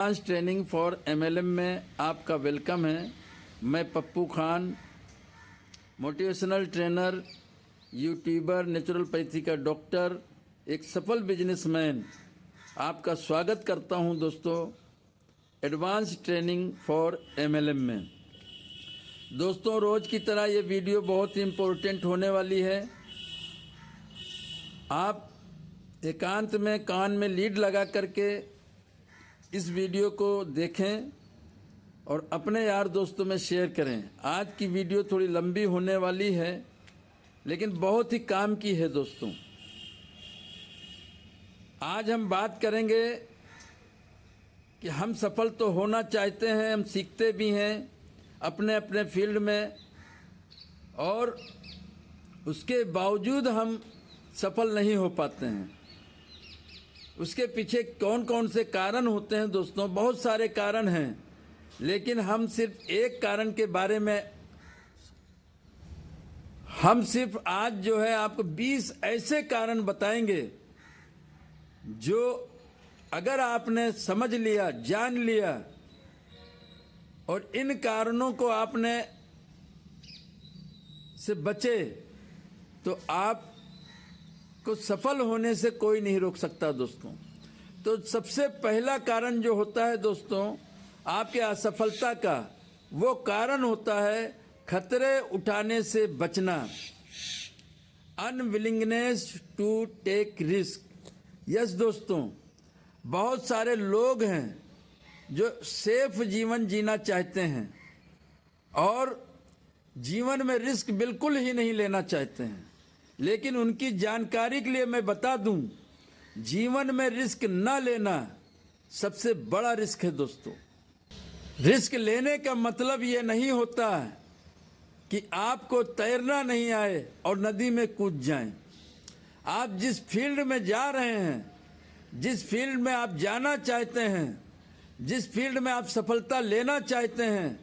Advance training for MLM में आपका welcome है। मैं Pappu Khan, motivational trainer, YouTuber, naturopathy का डॉक्टर, एक सफल बिजनेसमैन, आपका स्वागत करता हूं दोस्तों एडवांस ट्रेनिंग फॉर एमएलएम में। दोस्तों, रोज़ की तरह ये वीडियो बहुत ही इम्पोर्टेंट होने वाली है। आप एकांत में कान में लीड लगा करके इस वीडियो को देखें और अपने यार दोस्तों में शेयर करें। आज की वीडियो थोड़ी लंबी होने वाली है, लेकिन बहुत ही काम की है दोस्तों। आज हम बात करेंगे कि हम सफल तो होना चाहते हैं, हम सीखते भी हैं अपने अपने फील्ड में, और उसके बावजूद हम सफल नहीं हो पाते हैं। उसके पीछे कौन कौन से कारण होते हैं दोस्तों? बहुत सारे कारण हैं, लेकिन हम सिर्फ एक कारण के बारे में आज जो है आपको 20 ऐसे कारण बताएंगे जो अगर आपने समझ लिया, जान लिया और इन कारणों को आपने से बचे तो आप को सफल होने से कोई नहीं रोक सकता दोस्तों। तो सबसे पहला कारण जो होता है दोस्तों आपके असफलता का, वो कारण होता है खतरे उठाने से बचना, unwillingness to take risk. Yes दोस्तों, बहुत सारे लोग हैं जो सेफ जीवन जीना चाहते हैं और जीवन में रिस्क बिल्कुल ही नहीं लेना चाहते हैं। लेकिन उनकी जानकारी के लिए मैं बता दूं, जीवन में रिस्क ना लेना सबसे बड़ा रिस्क है दोस्तों। रिस्क लेने का मतलब ये नहीं होता कि आपको तैरना नहीं आए और नदी में कूद जाएं। आप जिस फील्ड में जा रहे हैं, जिस फील्ड में आप जाना चाहते हैं, जिस फील्ड में आप सफलता लेना चाहते हैं,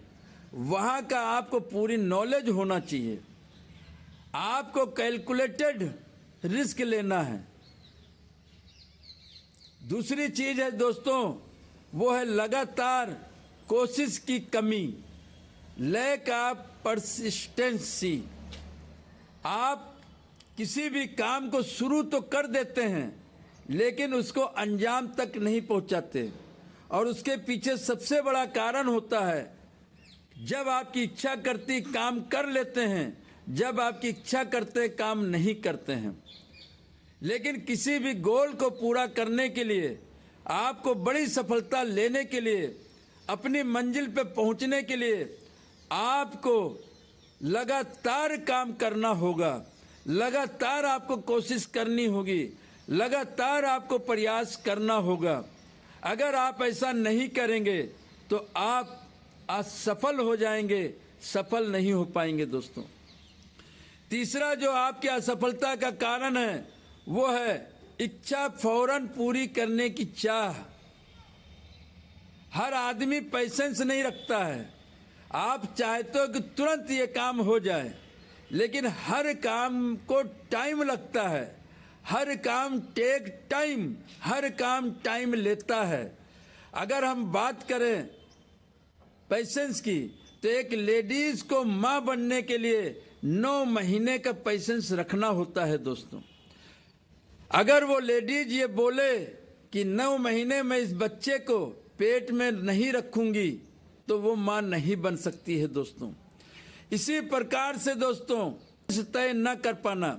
वहाँ का आपको पूरी नॉलेज होना चाहिए। आपको कैलकुलेटेड रिस्क लेना है। दूसरी चीज है दोस्तों, वो है लगातार कोशिश की कमी, लैक ऑफ परसिस्टेंसी। आप किसी भी काम को शुरू तो कर देते हैं, लेकिन उसको अंजाम तक नहीं पहुंचाते, और उसके पीछे सबसे बड़ा कारण होता है जब आपकी इच्छा करती काम कर लेते हैं, जब आपकी इच्छा करते काम नहीं करते हैं। लेकिन किसी भी गोल को पूरा करने के लिए, आपको बड़ी सफलता लेने के लिए, अपनी मंजिल पे पहुंचने के लिए आपको लगातार काम करना होगा, लगातार आपको कोशिश करनी होगी, लगातार आपको प्रयास करना होगा। अगर आप ऐसा नहीं करेंगे तो आप असफल हो जाएंगे, सफल नहीं हो पाएंगे दोस्तों। तीसरा जो आपकी असफलता का कारण है वो है इच्छा फौरन पूरी करने की चाह। हर आदमी पेशेंस नहीं रखता है। आप चाहते हो कि तुरंत ये काम हो जाए, लेकिन हर काम को टाइम लगता है। हर काम टेक टाइम, हर काम टाइम लेता है। अगर हम बात करें पेशेंस की, तो एक लेडीज को मां बनने के लिए 9 महीने का पेशेंस रखना होता है दोस्तों। अगर वो लेडीज ये बोले कि 9 महीने में इस बच्चे को पेट में नहीं रखूंगी, तो वो मां नहीं बन सकती है दोस्तों। इसी प्रकार से दोस्तों, तय न कर पाना,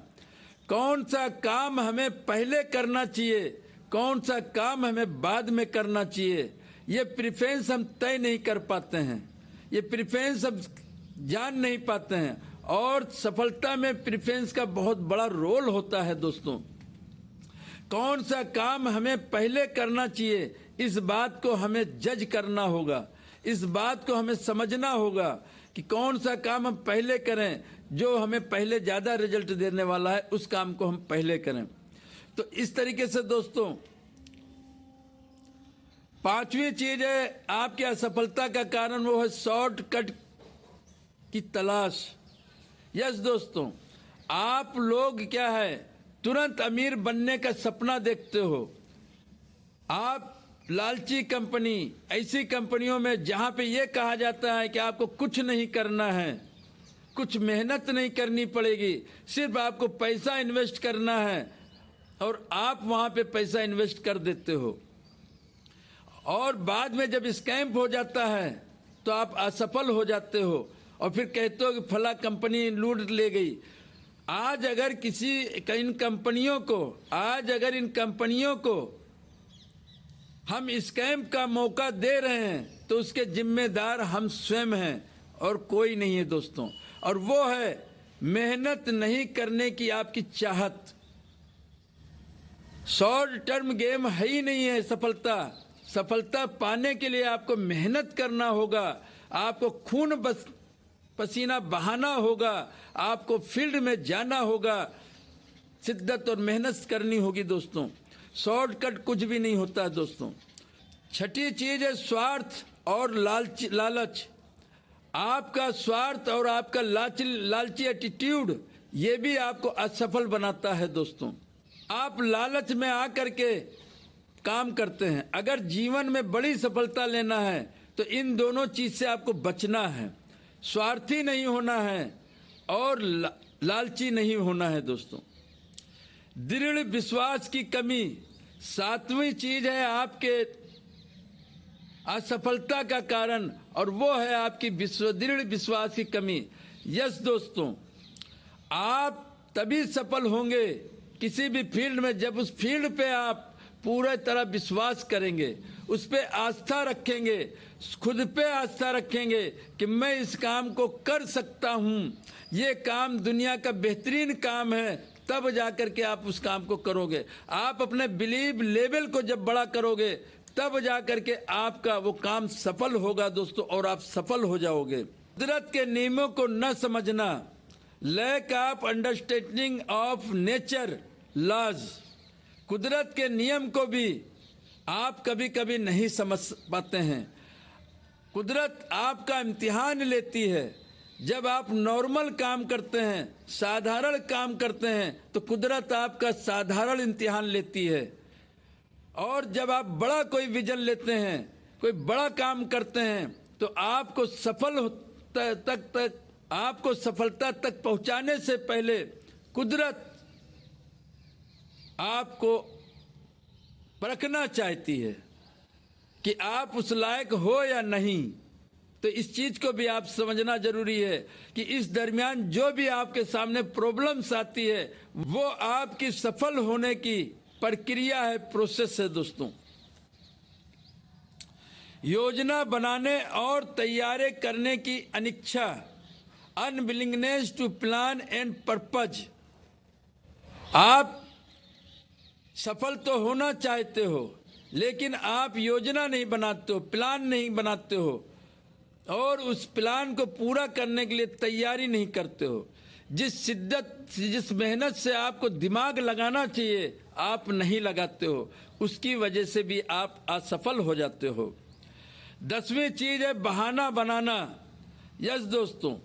कौन सा काम हमें पहले करना चाहिए, कौन सा काम हमें बाद में करना चाहिए, ये प्रेफरेंस हम तय नहीं कर पाते हैं, ये प्रेफरेंस हम जान नहीं पाते हैं। और सफलता में प्रेफरेंस का बहुत बड़ा रोल होता है दोस्तों। कौन सा काम हमें पहले करना चाहिए, इस बात को हमें जज करना होगा, इस बात को हमें समझना होगा कि कौन सा काम हम पहले करें, जो हमें पहले ज्यादा रिजल्ट देने वाला है, उस काम को हम पहले करें। तो इस तरीके से दोस्तों, पांचवी चीज है आपकी असफलता का कारण, वो है शॉर्टकट की तलाश। यस दोस्तों, आप लोग क्या है, तुरंत अमीर बनने का सपना देखते हो। आप लालची कंपनी, ऐसी कंपनियों में जहाँ पे ये कहा जाता है कि आपको कुछ नहीं करना है, कुछ मेहनत नहीं करनी पड़ेगी, सिर्फ आपको पैसा इन्वेस्ट करना है, और आप वहाँ पे पैसा इन्वेस्ट कर देते हो, और बाद में जब स्कैम हो जाता है तो आप असफल हो जाते हो और फिर कहते हो कि फला कंपनी लूट ले गई। आज अगर इन कंपनियों को हम स्कैम का मौका दे रहे हैं तो उसके जिम्मेदार हम स्वयं हैं और कोई नहीं है दोस्तों, और वो है मेहनत नहीं करने की आपकी चाहत। शॉर्ट टर्म गेम है ही नहीं है सफलता पाने के लिए आपको मेहनत करना होगा, आपको खून पसीना बहाना होगा, आपको फील्ड में जाना होगा, शिद्दत और मेहनत करनी होगी दोस्तों। शॉर्टकट कुछ भी नहीं होता है दोस्तों। छठी चीज है स्वार्थ और लालच। आपका स्वार्थ और आपका लालची एटीट्यूड ये भी आपको असफल बनाता है दोस्तों। आप लालच में आकर के काम करते हैं। अगर जीवन में बड़ी सफलता लेना है तो इन दोनों चीज से आपको बचना है, स्वार्थी नहीं होना है और लालची नहीं होना है दोस्तों। दृढ़ विश्वास की कमी सातवीं चीज है आपके असफलता का कारण, और वो है आपकी दृढ़ विश्वास की कमी। यस दोस्तों, आप तभी सफल होंगे किसी भी फील्ड में जब उस फील्ड पे आप पूरे तरह विश्वास करेंगे, उस पे आस्था रखेंगे, खुद पे आस्था रखेंगे कि मैं इस काम को कर सकता हूँ, ये काम दुनिया का बेहतरीन काम है, तब जाकर के आप उस काम को करोगे। आप अपने बिलीव लेवल को जब बड़ा करोगे तब जाकर के आपका वो काम सफल होगा दोस्तों, और आप सफल हो जाओगे। कुदरत के नियमों को न समझना, lack of understanding of nature laws. कुदरत के नियम को भी आप कभी कभी नहीं समझ पाते हैं। कुदरत आपका इम्तिहान लेती है। जब आप नॉर्मल काम करते हैं, साधारण काम करते हैं, तो कुदरत आपका साधारण इम्तिहान लेती है, और जब आप बड़ा कोई विजन लेते हैं, कोई बड़ा काम करते हैं, तो आपको सफलता तक पहुंचाने से पहले कुदरत आपको परखना चाहती है कि आप उस लायक हो या नहीं। तो इस चीज को भी आप समझना जरूरी है कि इस दरमियान जो भी आपके सामने प्रॉब्लम्स आती है वो आपकी सफल होने की प्रक्रिया है, प्रोसेस है दोस्तों। योजना बनाने और तैयारी करने की अनिच्छा, unwillingness to plan and purpose. आप सफल तो होना चाहते हो लेकिन आप योजना नहीं बनाते हो, प्लान नहीं बनाते हो, और उस प्लान को पूरा करने के लिए तैयारी नहीं करते हो। जिस मेहनत से आपको दिमाग लगाना चाहिए आप नहीं लगाते हो, उसकी वजह से भी आप असफल हो जाते हो। 10वीं चीज है बहाना बनाना। यस दोस्तों,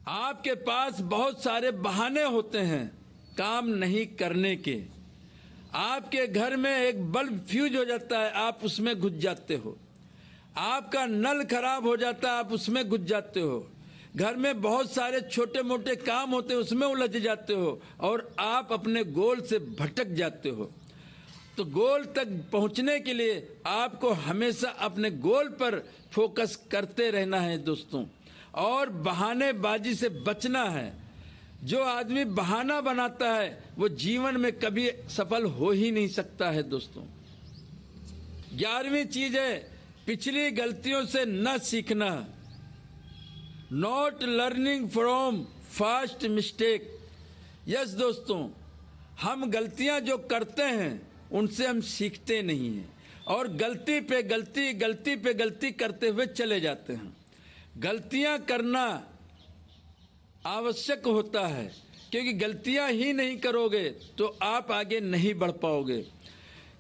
आपके पास बहुत सारे बहाने होते हैं काम नहीं करने के। आपके घर में एक बल्ब फ्यूज हो जाता है, आप उसमें घुस जाते हो। आपका नल खराब हो जाता है, आप उसमें घुस जाते हो। घर में बहुत सारे छोटे मोटे काम होते हैं, उसमें उलझ जाते हो और आप अपने गोल से भटक जाते हो। तो गोल तक पहुंचने के लिए आपको हमेशा अपने गोल पर फोकस करते रहना है दोस्तों, और बहानेबाजी से बचना है। जो आदमी बहाना बनाता है वो जीवन में कभी सफल हो ही नहीं सकता है दोस्तों। 11वीं चीज है पिछली गलतियों से न सीखना, not learning from fast mistake. Yes दोस्तों, हम गलतियां जो करते हैं उनसे हम सीखते नहीं हैं और गलती पे गलती करते हुए चले जाते हैं। गलतियां करना आवश्यक होता है, क्योंकि गलतियां ही नहीं करोगे तो आप आगे नहीं बढ़ पाओगे।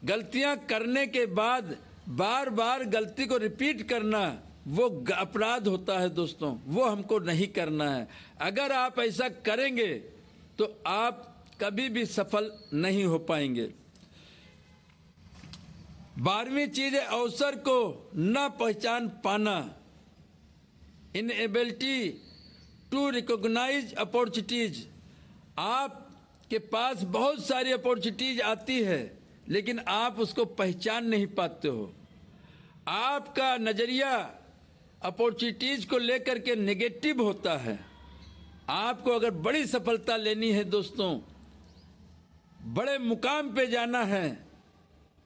गलतियां करने के बाद बार बार गलती को रिपीट करना वो अपराध होता है दोस्तों, वो हमको नहीं करना है। अगर आप ऐसा करेंगे तो आप कभी भी सफल नहीं हो पाएंगे। 12वीं चीज है अवसर को न पहचान पाना, इनएबिलिटी टू रिकॉग्नाइज अपॉर्चुनिटीज। आपके पास बहुत सारी अपॉर्चुनिटीज आती है लेकिन आप उसको पहचान नहीं पाते हो। आपका नज़रिया अपॉर्चुनिटीज को लेकर के नेगेटिव होता है। आपको अगर बड़ी सफलता लेनी है दोस्तों, बड़े मुकाम पे जाना है,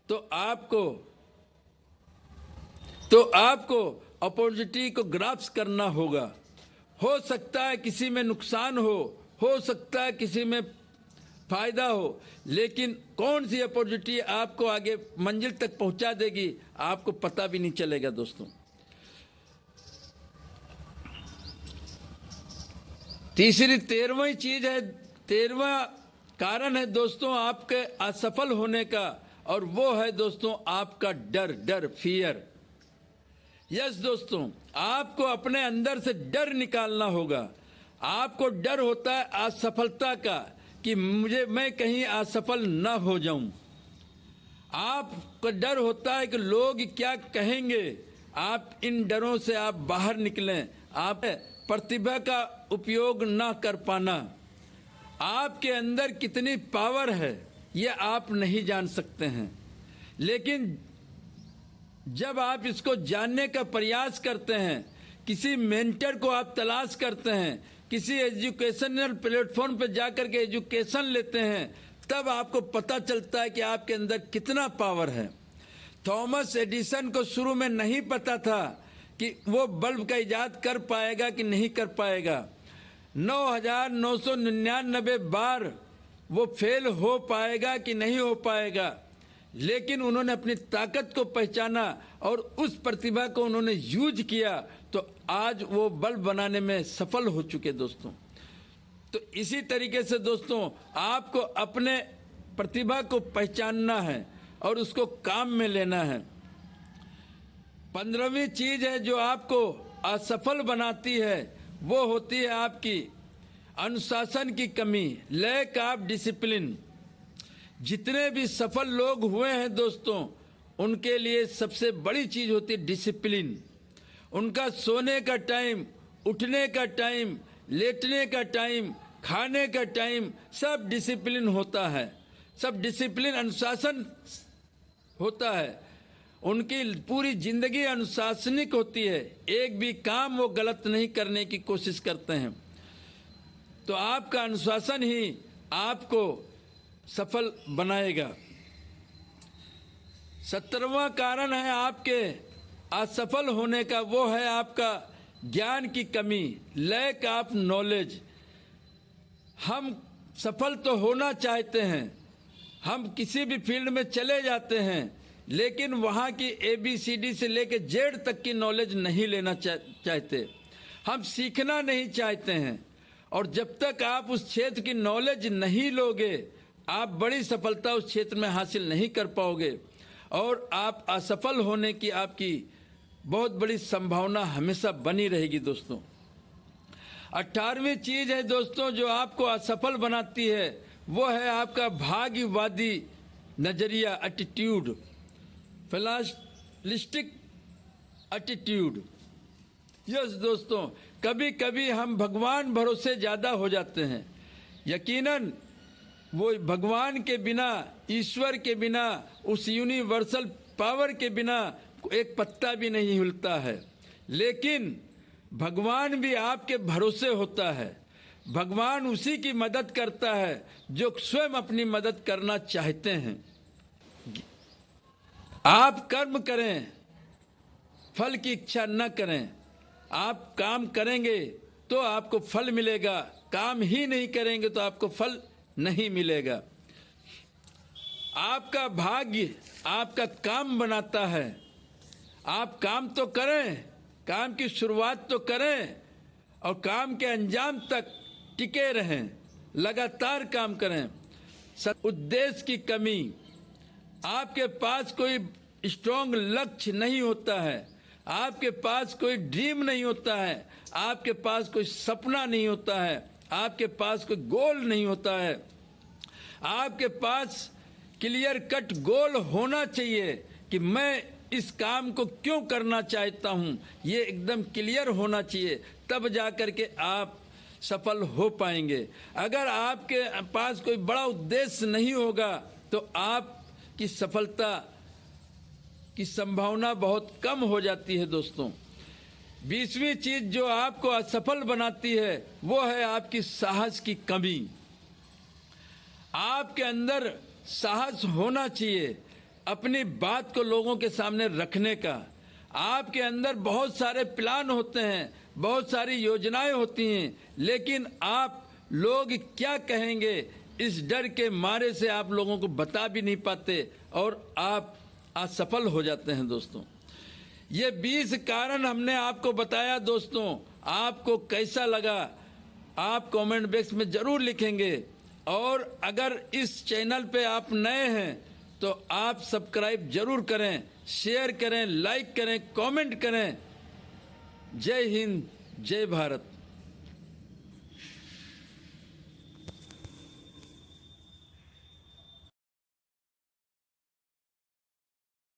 तो आपको अपॉर्चुनिटी को ग्रास्प करना होगा। हो सकता है किसी में नुकसान हो सकता है किसी में फायदा हो, लेकिन कौन सी अपॉर्चुनिटी आपको आगे मंजिल तक पहुंचा देगी आपको पता भी नहीं चलेगा दोस्तों। तीसरी 13वीं चीज है, 13वां कारण है दोस्तों आपके असफल होने का, और वो है दोस्तों आपका डर, फियर। यस दोस्तों, आपको अपने अंदर से डर निकालना होगा। आपको डर होता है असफलता का कि मैं कहीं असफल न हो जाऊं। आपको डर होता है कि लोग क्या कहेंगे। आप इन डरों से आप बाहर निकलें। आप प्रतिभा का उपयोग ना कर पाना, आपके अंदर कितनी पावर है ये आप नहीं जान सकते हैं, लेकिन जब आप इसको जानने का प्रयास करते हैं, किसी मेंटर को आप तलाश करते हैं, किसी एजुकेशनल प्लेटफॉर्म पर जाकर के एजुकेशन लेते हैं, तब आपको पता चलता है कि आपके अंदर कितना पावर है। थॉमस एडिसन को शुरू में नहीं पता था कि वो बल्ब का इजाद कर पाएगा कि नहीं कर पाएगा। 9,999 बार वो फेल हो पाएगा कि नहीं हो पाएगा, लेकिन उन्होंने अपनी ताकत को पहचाना और उस प्रतिभा को उन्होंने यूज किया, तो आज वो बल्ब बनाने में सफल हो चुके दोस्तों। तो इसी तरीके से दोस्तों आपको अपने प्रतिभा को पहचानना है और उसको काम में लेना है। 15वीं चीज है जो आपको असफल बनाती है, वो होती है आपकी अनुशासन की कमी, लैक ऑफ डिसिप्लिन। जितने भी सफल लोग हुए हैं दोस्तों, उनके लिए सबसे बड़ी चीज होती है डिसिप्लिन। उनका सोने का टाइम, उठने का टाइम, लेटने का टाइम, खाने का टाइम, सब डिसिप्लिन होता है, सब डिसिप्लिन अनुशासन होता है। उनकी पूरी जिंदगी अनुशासनिक होती है, एक भी काम वो गलत नहीं करने की कोशिश करते हैं। तो आपका अनुशासन ही आपको सफल बनाएगा। 17वां कारण है आपके असफल होने का, वो है आपका ज्ञान की कमी, लैक ऑफ नॉलेज। हम सफल तो होना चाहते हैं, हम किसी भी फील्ड में चले जाते हैं, लेकिन वहाँ की ABCD से लेकर Z तक की नॉलेज नहीं लेना चाहते, हम सीखना नहीं चाहते हैं। और जब तक आप उस क्षेत्र की नॉलेज नहीं लोगे, आप बड़ी सफलता उस क्षेत्र में हासिल नहीं कर पाओगे और आप असफल होने की आपकी बहुत बड़ी संभावना हमेशा बनी रहेगी दोस्तों। 18वीं चीज है दोस्तों जो आपको असफल बनाती है, वो है आपका भाग्यवादी नजरिया, एटीट्यूड, फिलॉसफिस्टिक एटीट्यूड। यस दोस्तों, कभी कभी हम भगवान भरोसे ज़्यादा हो जाते हैं। यकीनन वो भगवान के बिना, ईश्वर के बिना, उस यूनिवर्सल पावर के बिना एक पत्ता भी नहीं हिलता है, लेकिन भगवान भी आपके भरोसे होता है। भगवान उसी की मदद करता है जो स्वयं अपनी मदद करना चाहते हैं। आप कर्म करें, फल की इच्छा न करें। आप काम करेंगे तो आपको फल मिलेगा, काम ही नहीं करेंगे तो आपको फल नहीं मिलेगा। आपका भाग्य आपका काम बनाता है। आप काम तो करें, काम की शुरुआत तो करें और काम के अंजाम तक टिके रहें, लगातार काम करें। उद्देश्य की कमी, आपके पास कोई स्ट्रॉन्ग लक्ष्य नहीं होता है, आपके पास कोई ड्रीम नहीं होता है, आपके पास कोई सपना नहीं होता है, आपके पास कोई गोल नहीं होता है। आपके पास क्लियर कट गोल होना चाहिए कि मैं इस काम को क्यों करना चाहता हूँ, ये एकदम क्लियर होना चाहिए, तब जा कर के आप सफल हो पाएंगे। अगर आपके पास कोई बड़ा उद्देश्य नहीं होगा तो आपकी सफलता की संभावना बहुत कम हो जाती है दोस्तों। 20वीं चीज जो आपको असफल बनाती है वो है आपकी साहस की कमी। आपके अंदर साहस होना चाहिए अपनी बात को लोगों के सामने रखने का। आपके अंदर बहुत सारे प्लान होते हैं, बहुत सारी योजनाएं होती हैं, लेकिन आप लोग क्या कहेंगे इस डर के मारे से आप लोगों को बता भी नहीं पाते और आप असफल हो जाते हैं दोस्तों। ये 20 कारण हमने आपको बताया दोस्तों, आपको कैसा लगा आप कमेंट बॉक्स में ज़रूर लिखेंगे। और अगर इस चैनल पे आप नए हैं तो आप सब्सक्राइब जरूर करें, शेयर करें, लाइक करें, कमेंट करें। जय हिंद, जय भारत।